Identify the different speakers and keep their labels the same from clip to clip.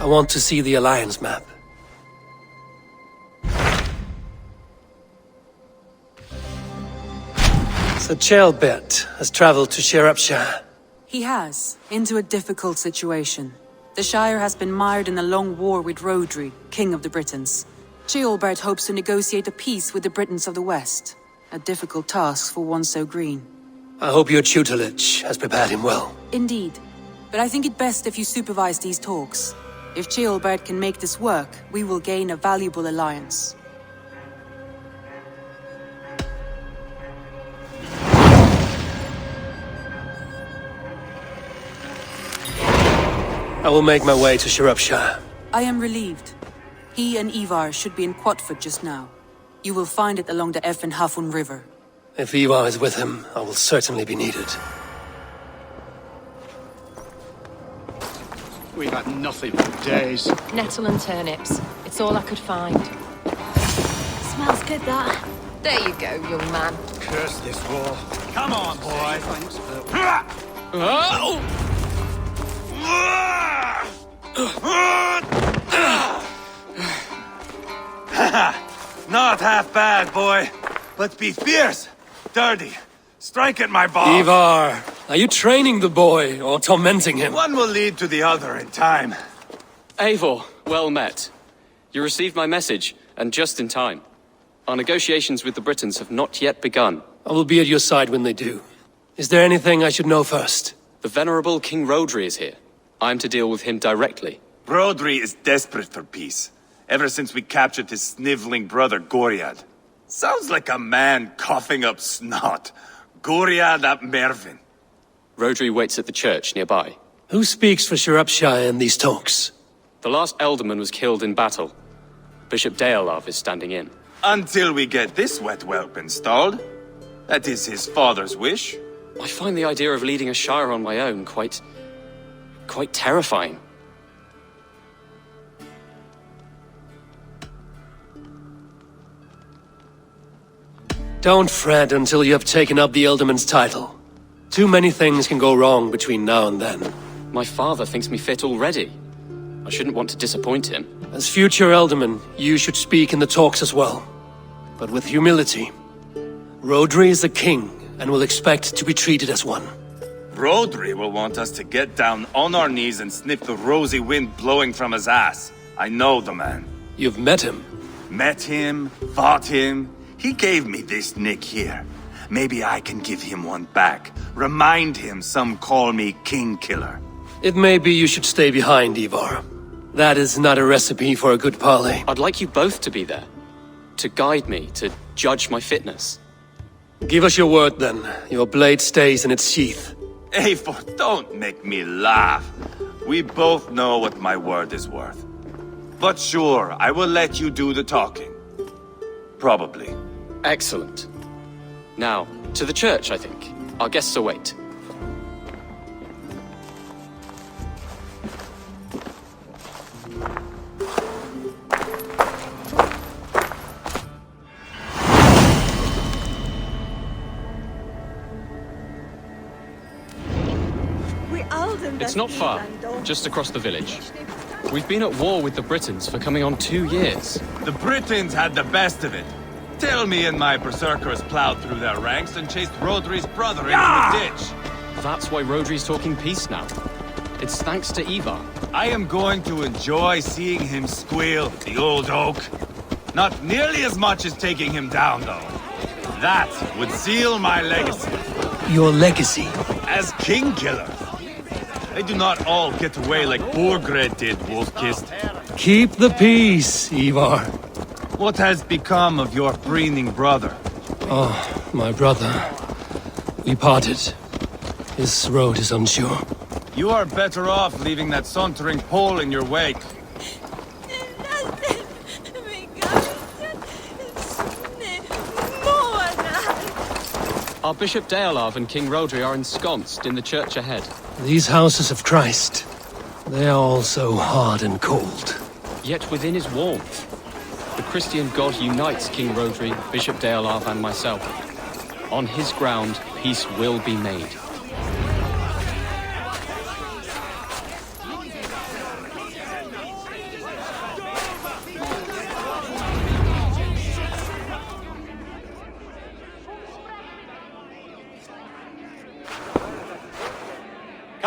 Speaker 1: I want to see the Alliance map. So Ceolbert has traveled to Shropshire.
Speaker 2: He has, into a difficult situation. The Shire has been mired in a long war with Rhodri, King of the Britons. Ceolbert hopes to negotiate a peace with the Britons of the West. A difficult task for one so green.
Speaker 1: I hope your tutelage has prepared him well.
Speaker 2: Indeed. But I think it best if you supervise these talks. If Ceolbert can make this work, we will gain a valuable alliance.
Speaker 1: I will make my way to Shropshire.
Speaker 2: I am relieved. He and Ivarr should be in Quatford just now. You will find it along the Eff and Hafun River.
Speaker 1: If Eivor is with him, I will certainly be needed.
Speaker 3: We've had nothing for days.
Speaker 4: Nettle and turnips. It's all I could find.
Speaker 5: Smells good, that.
Speaker 4: There you go, young man.
Speaker 3: Curse this war. Come on, boy. Thanks,
Speaker 6: Not half bad, boy. But be fierce, dirty. Strike at my balls.
Speaker 1: Ivarr, are you training the boy or tormenting him?
Speaker 6: One will lead to the other in time.
Speaker 7: Eivor, well met. You received my message, and just in time. Our negotiations with the Britons have not yet begun.
Speaker 1: I will be at your side when they do. Is there anything I should know first?
Speaker 7: The venerable King Rhodri is here. I'm to deal with him directly.
Speaker 6: Rhodri is desperate for peace. Ever since we captured his sniveling brother, Goriad. Sounds like a man coughing up snot. Goriad ap Mervyn.
Speaker 7: Rhodri waits at the church nearby.
Speaker 1: Who speaks for Shropshire in these talks?
Speaker 7: The last alderman was killed in battle. Bishop Ceolbert is standing in.
Speaker 6: Until we get this wet whelp installed. That is his father's wish.
Speaker 7: I find the idea of leading a shire on my own quite terrifying.
Speaker 1: Don't fret until you have taken up the Ealdorman's title. Too many things can go wrong between now and then.
Speaker 7: My father thinks me fit already. I shouldn't want to disappoint him.
Speaker 1: As future Ealdorman, you should speak in the talks as well. But with humility. Rhodri is a king, and will expect to be treated as one.
Speaker 6: Rhodri will want us to get down on our knees and sniff the rosy wind blowing from his ass. I know the man.
Speaker 1: You've met him.
Speaker 6: Met him, fought him. He gave me this nick here. Maybe I can give him one back. Remind him some call me King Killer.
Speaker 1: It may be you should stay behind, Ivarr. That is not a recipe for a good parley.
Speaker 7: I'd like you both to be there. To guide me, to judge my fitness.
Speaker 1: Give us your word, then. Your blade stays in its sheath.
Speaker 6: Eivor, don't make me laugh. We both know what my word is worth. But sure, I will let you do the talking. Probably.
Speaker 7: Excellent. Now, to the church, I think. Our guests await. It's not far, just across the village. We've been at war with the Britons for coming on 2 years.
Speaker 6: The Britons had the best of it. Tell me and my berserkers plowed through their ranks and chased Rhodri's brother into a ditch.
Speaker 7: That's why Rhodri's talking peace now. It's thanks to Ivarr.
Speaker 6: I am going to enjoy seeing him squeal, the old oak. Not nearly as much as taking him down, though. That would seal my legacy.
Speaker 1: Your legacy?
Speaker 6: As King Killer. They do not all get away like Borgred did, Wolf-Kissed.
Speaker 1: Keep the peace, Ivarr.
Speaker 6: What has become of your preening brother?
Speaker 1: Oh, my brother. We parted. His road is unsure.
Speaker 6: You are better off leaving that sauntering Pole in your wake.
Speaker 7: Our Bishop Ceolbert and King Rhodri are ensconced in the church ahead.
Speaker 1: These houses of Christ, they are all so hard and cold.
Speaker 7: Yet within is warmth. The Christian God unites King Rhodri, Bishop Ceolbert and myself. On his ground, peace will be made.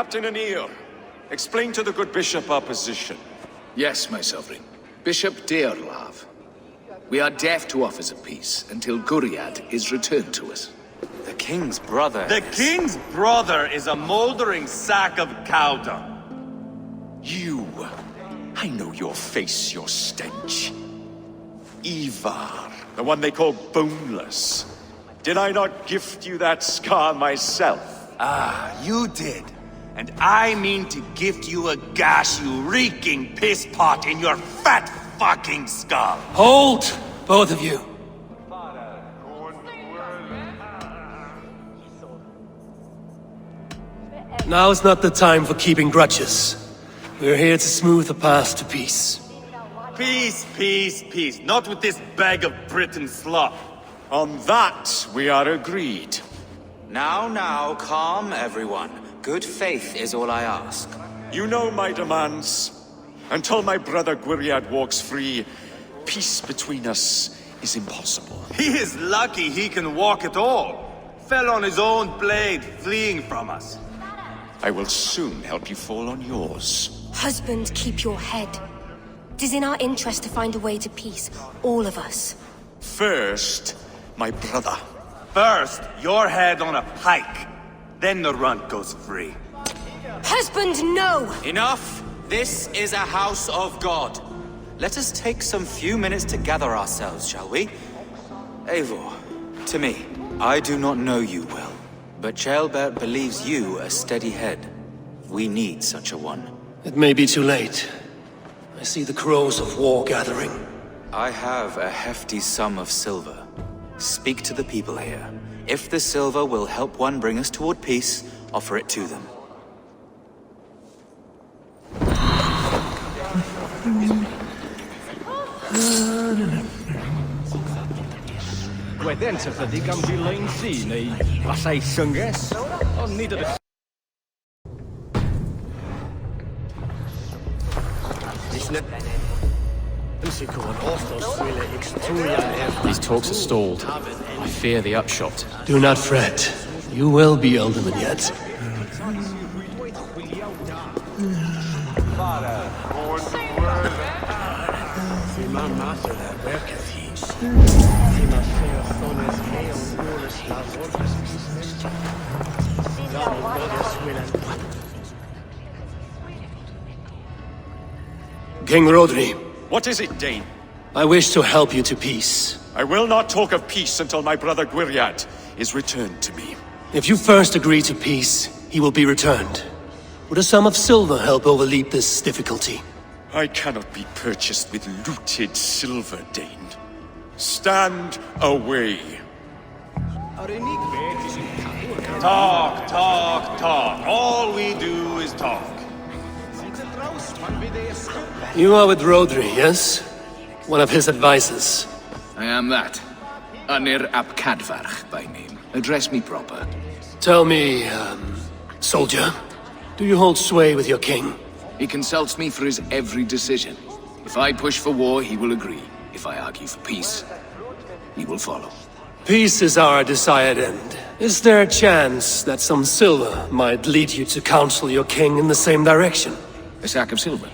Speaker 8: Captain Anir, explain to the good bishop our position.
Speaker 9: Yes, my sovereign. Bishop Deorlav. We are deaf to offers of peace until Guriad is returned to us.
Speaker 10: The king's brother.
Speaker 6: The king's brother is a moldering sack of cow dung.
Speaker 8: You! I know your face, your stench. Ivarr, the one they call boneless. Did I not gift you that scar myself?
Speaker 6: Ah, you did. And I mean to gift you a gash, you reeking piss pot in your fat fucking skull.
Speaker 1: Hold, both of you. Now is not the time for keeping grudges. We're here to smooth the path to peace.
Speaker 6: Peace, peace, peace. Not with this bag of Britain slop.
Speaker 8: On that, we are agreed.
Speaker 10: Now, calm everyone. Good faith is all I ask.
Speaker 8: You know my demands. Until my brother Guriad walks free, peace between us is impossible.
Speaker 6: He is lucky he can walk at all. Fell on his own blade, fleeing from us.
Speaker 8: I will soon help you fall on yours.
Speaker 5: Husband, keep your head. It is in our interest to find a way to peace, all of us.
Speaker 8: First, my brother.
Speaker 6: First, your head on a pike. Then the runt goes free.
Speaker 5: Husband, no!
Speaker 10: Enough! This is a house of God. Let us take some few minutes to gather ourselves, shall we? Eivor, to me, I do not know you well, but Ceolbert believes you a steady head. We need such a one.
Speaker 1: It may be too late. I see the crows of war gathering.
Speaker 10: I have a hefty sum of silver. Speak to the people here. If the silver will help one bring us toward peace, offer it to them.
Speaker 3: Wedyn sa chydig am ddilyn si, neu fasai synges, ond nid ydych...
Speaker 7: These talks are stalled. I fear the upshot.
Speaker 1: Do not fret. You will be Alderman yet. King Rodri.
Speaker 8: What is it, Dane?
Speaker 1: I wish to help you to peace.
Speaker 8: I will not talk of peace until my brother Guriad is returned to me.
Speaker 1: If you first agree to peace, he will be returned. Would a sum of silver help overleap this difficulty?
Speaker 8: I cannot be purchased with looted silver, Dane. Stand away.
Speaker 6: Talk, talk, talk. All we do is talk.
Speaker 1: You are with Rodri, yes? One of his advisors.
Speaker 9: I am that. Anir ap Cadfarch by name. Address me proper.
Speaker 1: Tell me, soldier, do you hold sway with your king?
Speaker 9: He consults me for his every decision. If I push for war, he will agree. If I argue for peace, he will follow.
Speaker 1: Peace is our desired end. Is there a chance that some silver might lead you to counsel your king in the same direction?
Speaker 9: A sack of silver?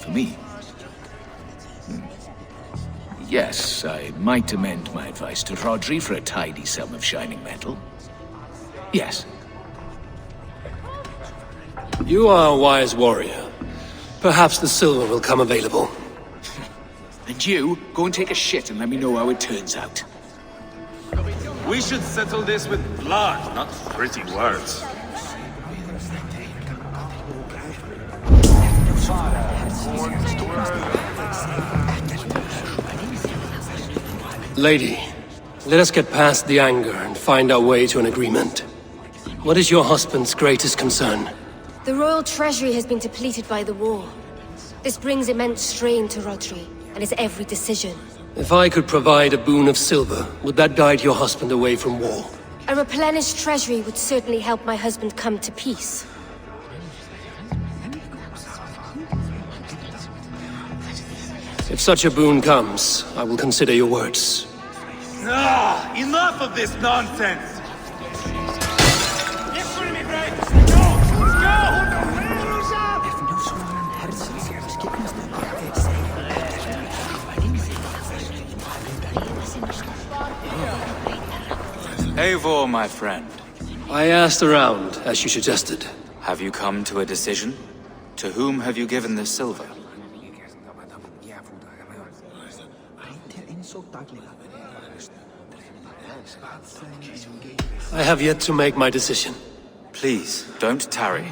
Speaker 9: For me? Yes, I might amend my advice to Rodri for a tidy sum of shining metal. Yes.
Speaker 1: You are a wise warrior. Perhaps the silver will come available.
Speaker 9: And you, go and take a shit and let me know how it turns out.
Speaker 6: We should settle this with blood, not pretty words.
Speaker 1: Lady, let us get past the anger and find our way to an agreement. What is your husband's greatest concern?
Speaker 5: The royal treasury has been depleted by the war. This brings immense strain to Rodri and his every decision.
Speaker 1: If I could provide a boon of silver, would that guide your husband away from war?
Speaker 5: A replenished treasury would certainly help my husband come to peace.
Speaker 1: If such a boon comes, I will consider your words.
Speaker 6: Ah, enough of this nonsense!
Speaker 10: Eivor, my friend.
Speaker 1: I asked around, as you suggested.
Speaker 10: Have you come to a decision? To whom have you given this silver?
Speaker 1: I have yet to make my decision.
Speaker 10: Please, don't tarry.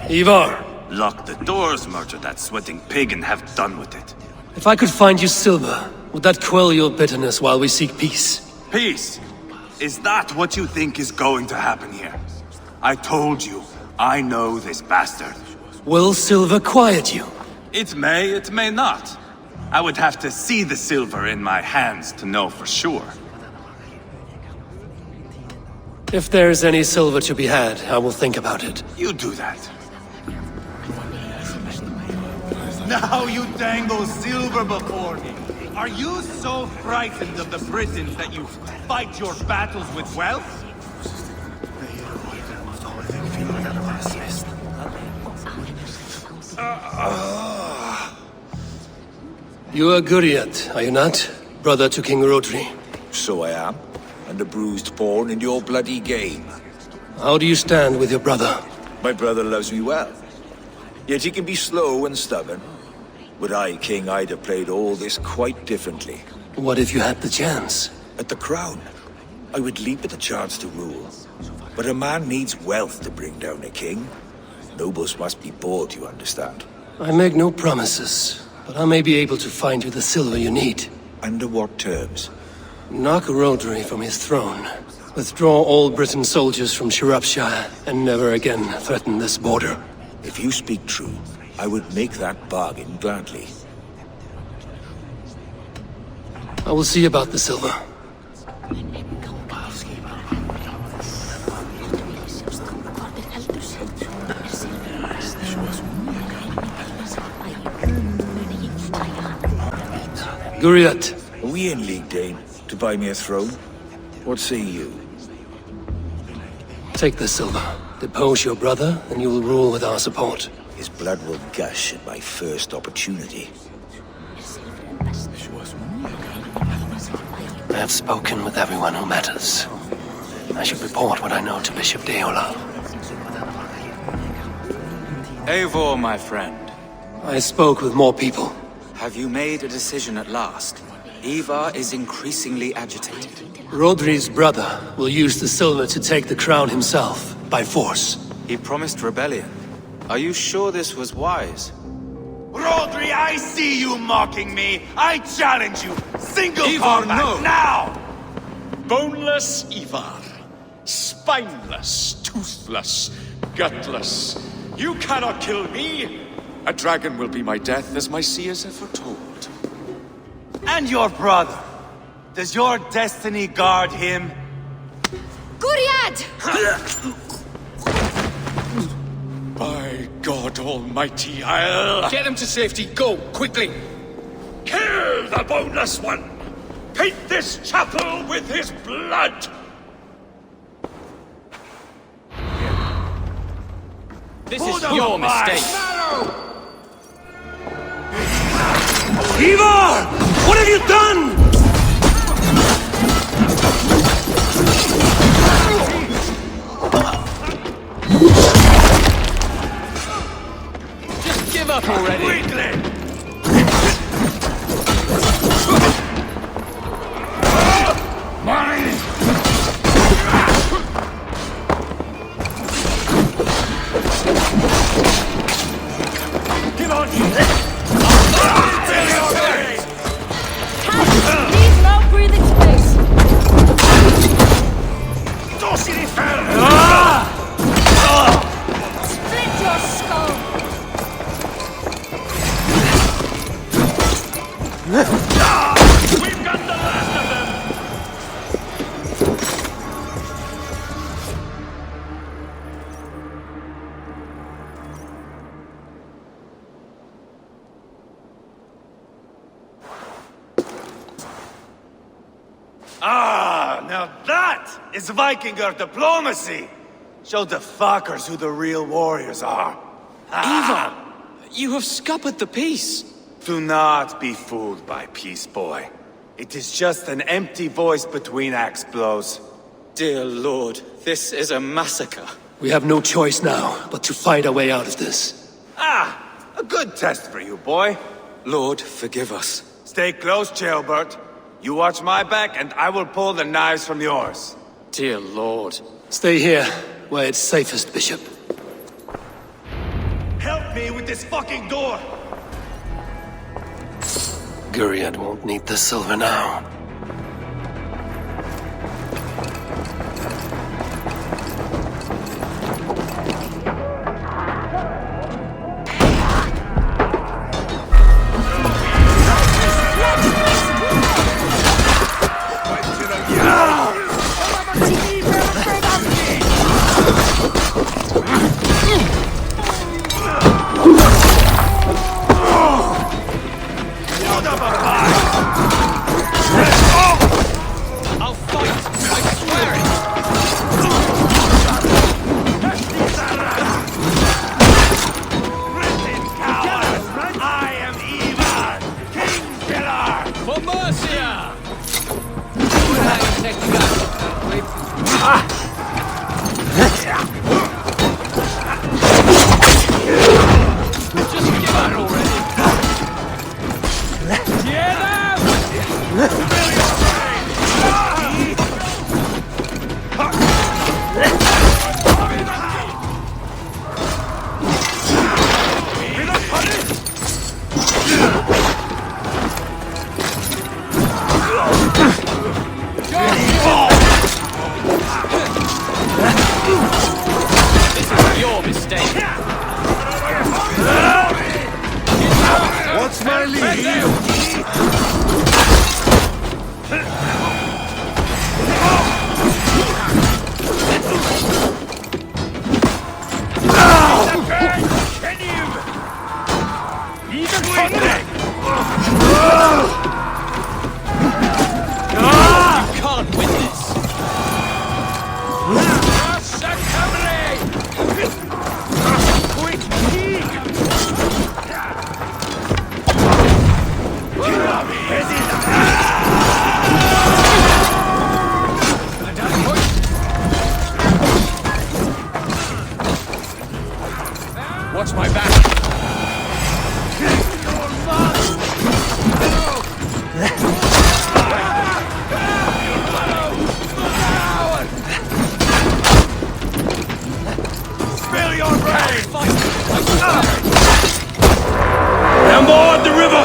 Speaker 1: Ivarr,
Speaker 6: Lock the doors, murder that sweating pig, and have done with it.
Speaker 1: if I could find you silver, would that quell your bitterness while we seek peace?
Speaker 6: Peace? Is that what you think is going to happen here? I told you, I know this bastard.
Speaker 1: Will silver quiet you?
Speaker 6: It may not. I would have to see the silver in my hands to know for sure.
Speaker 1: If there's any silver to be had, I will think about it.
Speaker 6: You do that. Now you dangle silver before me. Are you so frightened of the Britons that you fight your battles with wealth?
Speaker 1: You are Guriat, are you not? Brother to King Rodri.
Speaker 11: So I am, and a bruised pawn in your bloody game.
Speaker 1: How do you stand with your brother?
Speaker 11: My brother loves me well. Yet he can be slow and stubborn. Were I king, I'd have played all this quite differently.
Speaker 1: What if you had the chance?
Speaker 11: At the crown, I would leap at the chance to rule. But a man needs wealth to bring down a king. Nobles must be bought, you understand.
Speaker 1: I make no promises, but I may be able to find you the silver you need.
Speaker 11: Under what terms?
Speaker 1: Knock Rodri from his throne. Withdraw all Britain soldiers from Shropshire, and never again threaten this border.
Speaker 11: If you speak true, I would make that bargain gladly.
Speaker 1: I will see about the silver. Guriat.
Speaker 11: Are we in league, Dane, to buy me a throne? What say you?
Speaker 1: Take the silver. Depose your brother, and you will rule with our support.
Speaker 11: His blood will gush at my first opportunity.
Speaker 1: I have spoken with everyone who matters. I should report what I know to Bishop Deola.
Speaker 10: Eivor, my friend.
Speaker 1: I spoke with more people.
Speaker 10: Have you made a decision at last? Ivarr is increasingly agitated.
Speaker 1: Rodri's brother will use the silver to take the crown himself, by force.
Speaker 10: He promised rebellion. Are you sure this was wise?
Speaker 6: Rodri, I see you mocking me! I challenge you! Single
Speaker 8: Ivarr,
Speaker 6: combat,
Speaker 8: no!
Speaker 6: now!
Speaker 8: Boneless Ivarr. Spineless, toothless, gutless. You cannot kill me! A dragon will be my death, as my seers have foretold.
Speaker 6: And your brother. Does your destiny guard him?
Speaker 5: Guriad!
Speaker 8: By God Almighty, I'll...
Speaker 9: Get him to safety. Go, quickly.
Speaker 8: Kill the boneless one! Paint this chapel with his blood!
Speaker 7: This is your mistake.
Speaker 1: Ivarr! What have you done?
Speaker 7: Just give up already.
Speaker 8: Get on!
Speaker 5: Leave no breathing space! Split your skull!
Speaker 8: We've got the last of them!
Speaker 6: Ah, now that is Vikinger diplomacy! Show the fuckers who the real warriors are.
Speaker 7: Ivarr, you have scuppered the peace.
Speaker 6: Do not be fooled by peace, boy. It is just an empty voice between axe blows.
Speaker 10: Dear Lord, this is a massacre.
Speaker 1: We have no choice now but to fight our way out of this.
Speaker 6: Ah! A good test for you, boy.
Speaker 10: Lord, forgive us.
Speaker 6: Stay close, Ceolbert. You watch my back, and I will pull the knives from yours.
Speaker 7: Dear Lord.
Speaker 1: Stay here, where it's safest, Bishop.
Speaker 6: Help me with this fucking door!
Speaker 1: Guriad won't need the silver now.
Speaker 7: Watch my back.
Speaker 6: Spill your brains! On board the river!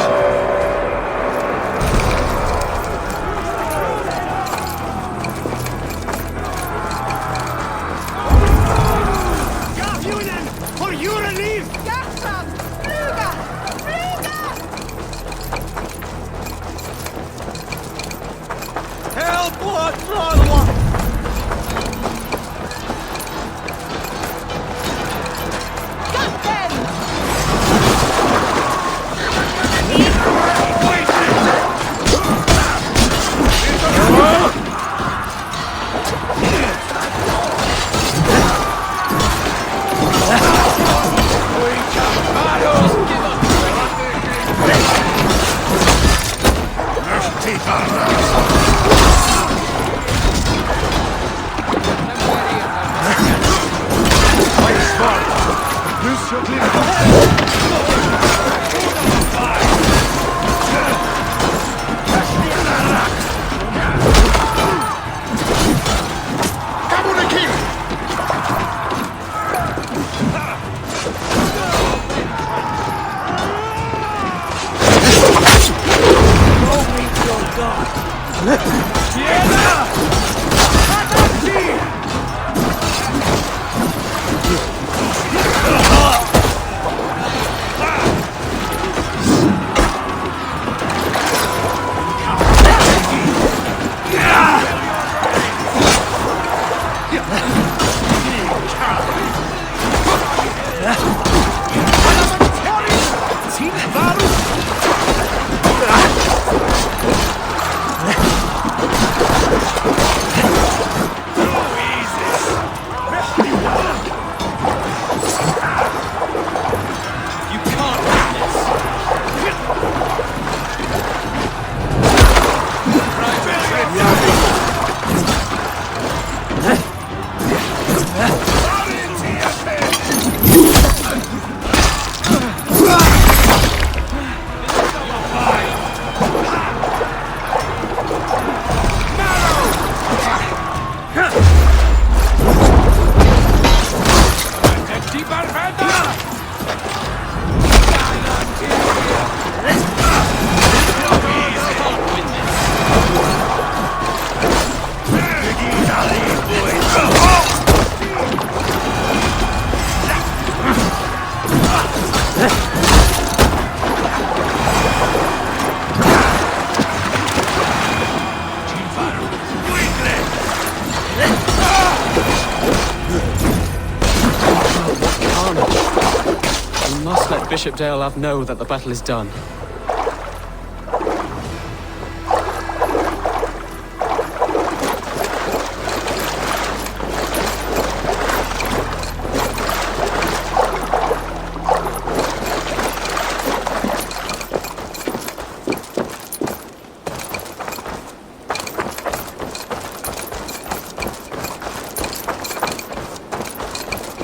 Speaker 7: Bishop Deolav know that the battle is done.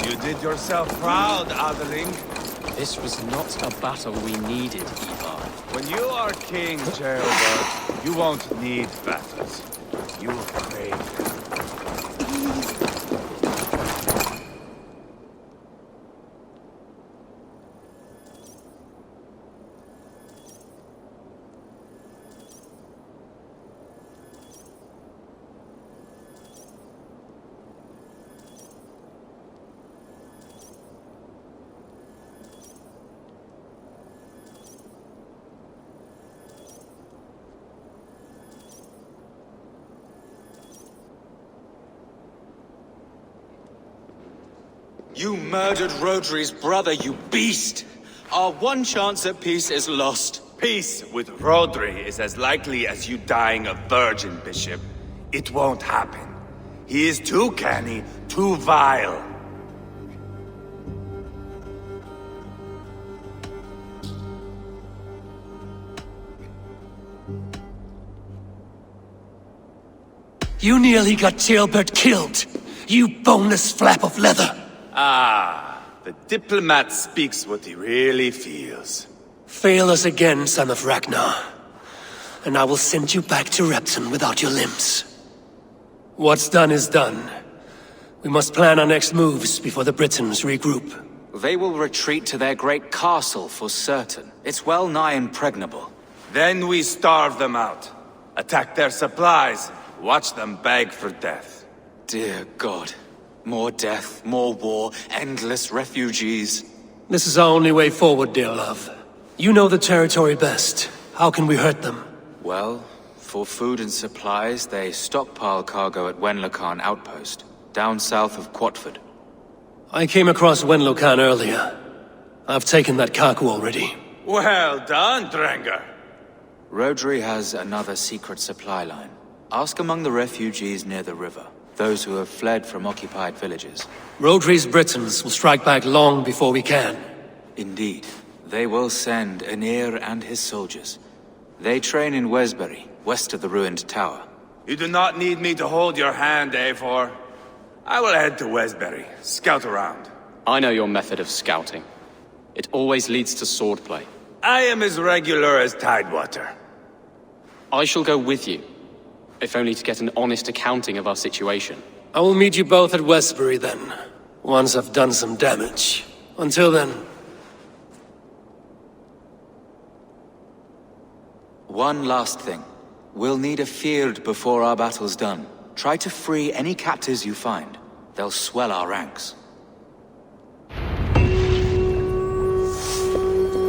Speaker 6: You did yourself proud, Atheling.
Speaker 7: This was not a battle we needed, Ivarr.
Speaker 6: When you are king, Ceolbert, you won't need battles. You will crave them.
Speaker 10: You murdered Rodri's brother, you beast! Our one chance at peace is lost.
Speaker 6: Peace with Rodri is as likely as you dying a virgin, Bishop. It won't happen. He is too canny, too vile.
Speaker 1: You nearly got Ceolbert killed, you boneless flap of leather.
Speaker 6: Ah, the diplomat speaks what he really feels.
Speaker 1: Fail us again, son of Ragnar, and I will send you back to Repton without your limbs. What's done is done. We must plan our next moves before the Britons regroup.
Speaker 10: They will retreat to their great castle for certain. It's well nigh impregnable.
Speaker 6: Then we starve them out. Attack their supplies. Watch them beg for death.
Speaker 10: Dear God. More death, more war, endless refugees.
Speaker 1: This is our only way forward, Deolav. You know the territory best. How can we hurt them?
Speaker 10: Well, for food and supplies, they stockpile cargo at Wenlocan outpost, down south of Quatford.
Speaker 1: I came across Wenlocan earlier. I've taken that cargo already.
Speaker 6: Well done, Drengar.
Speaker 10: Rodri has another secret supply line. Ask among the refugees near the river. Those who have fled from occupied villages.
Speaker 1: Rodri's Britons will strike back long before we can.
Speaker 10: Indeed. They will send Aenir and his soldiers. They train in Wesbury, west of the ruined tower.
Speaker 6: You do not need me to hold your hand, Eivor. I will head to Wesbury, scout around.
Speaker 7: I know your method of scouting. It always leads to swordplay.
Speaker 6: I am as regular as Tidewater.
Speaker 7: I shall go with you. If only to get an honest accounting of our situation.
Speaker 1: I will meet you both at Westbury then, once I've done some damage. Until then...
Speaker 10: One last thing. We'll need a field before our battle's done. Try to free any captives you find. They'll swell our ranks.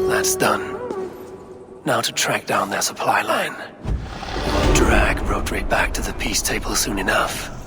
Speaker 1: That's done. Now to track down their supply line. Drag Rodri back to the peace table soon enough.